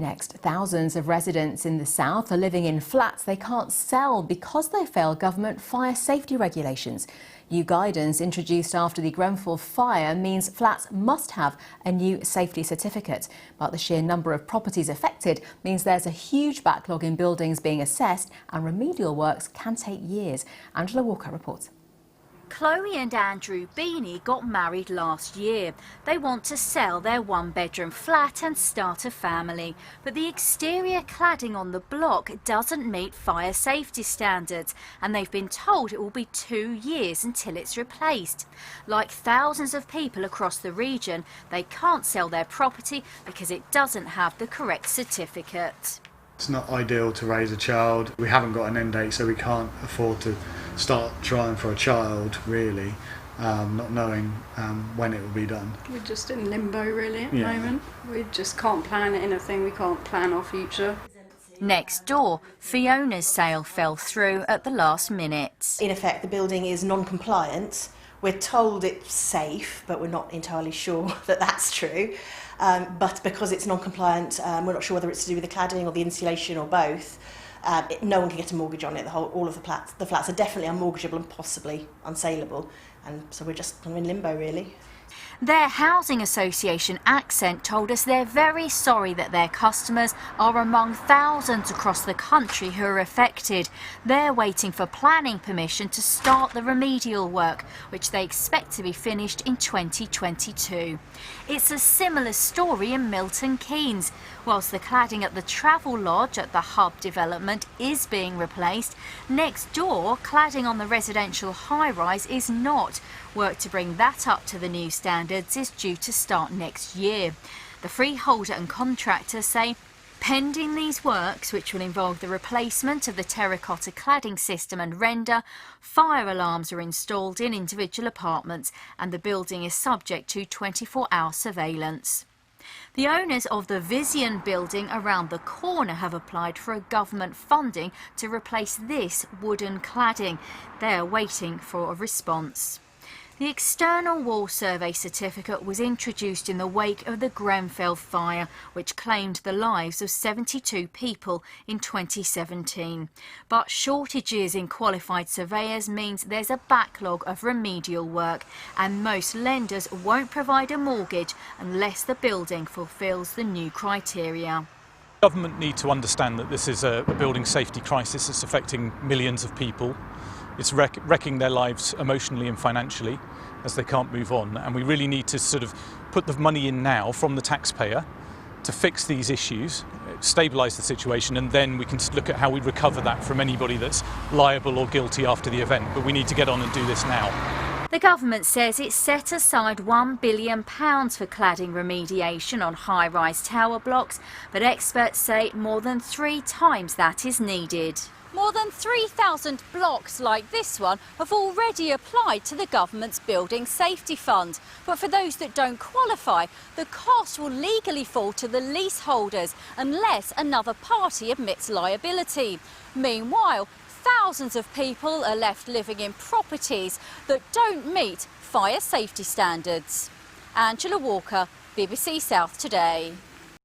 Next, thousands of residents in the south are living in flats they can't sell because they fail government fire safety regulations. New guidance introduced after the Grenfell fire means flats must have a new safety certificate. But the sheer number of properties affected means there's a huge backlog in buildings being assessed and remedial works can take years. Angela Walker reports. Chloe and Andrew Beanie got married last year. They want to sell their one-bedroom flat and start a family. But the exterior cladding on the block doesn't meet fire safety standards, and they've been told it will be 2 years until it's replaced. Like thousands of people across the region, they can't sell their property because it doesn't have the correct certificate. It's not ideal to raise a child. We haven't got an end date, so we can't afford to start trying for a child, really, not knowing when it will be done. We're just in limbo, really, at the moment. We just can't plan anything, we can't plan our future. Next door, Fiona's sale fell through at the last minute. In effect, the building is non-compliant. We're told it's safe, but we're not entirely sure that that's true. But because it's non-compliant, we're not sure whether it's to do with the cladding or the insulation or both. No one can get a mortgage on it. All of the flats are definitely unmortgageable and possibly unsaleable. And so we're just kind of in limbo, really. Their housing association Accent told us they're very sorry that their customers are among thousands across the country who are affected. They're waiting for planning permission to start the remedial work, which they expect to be finished in 2022. It's a similar story in Milton Keynes. Whilst the cladding at the Travel Lodge at the Hub development is being replaced, next door, cladding on the residential high-rise is not. Work to bring that up to the new standards is due to start next year. The freeholder and contractor say, pending these works, which will involve the replacement of the terracotta cladding system and render, fire alarms are installed in individual apartments and the building is subject to 24-hour surveillance. The owners of the Vision building around the corner have applied for a government funding to replace this wooden cladding. They are waiting for a response. The external wall survey certificate was introduced in the wake of the Grenfell fire, which claimed the lives of 72 people in 2017. But shortages in qualified surveyors means there's a backlog of remedial work, and most lenders won't provide a mortgage unless the building fulfills the new criteria. Government need to understand that this is a building safety crisis that's affecting millions of people. It's wrecking their lives emotionally and financially as they can't move on, and we really need to sort of put the money in now from the taxpayer to fix these issues, stabilise the situation, and then we can look at how we recover that from anybody that's liable or guilty after the event. But we need to get on and do this now. The government says it's set aside £1 billion for cladding remediation on high-rise tower blocks, but experts say more than 3 times that is needed. More than 3,000 blocks like this one have already applied to the government's Building Safety Fund. But for those that don't qualify, the cost will legally fall to the leaseholders unless another party admits liability. Meanwhile, thousands of people are left living in properties that don't meet fire safety standards. Angela Walker, BBC South Today.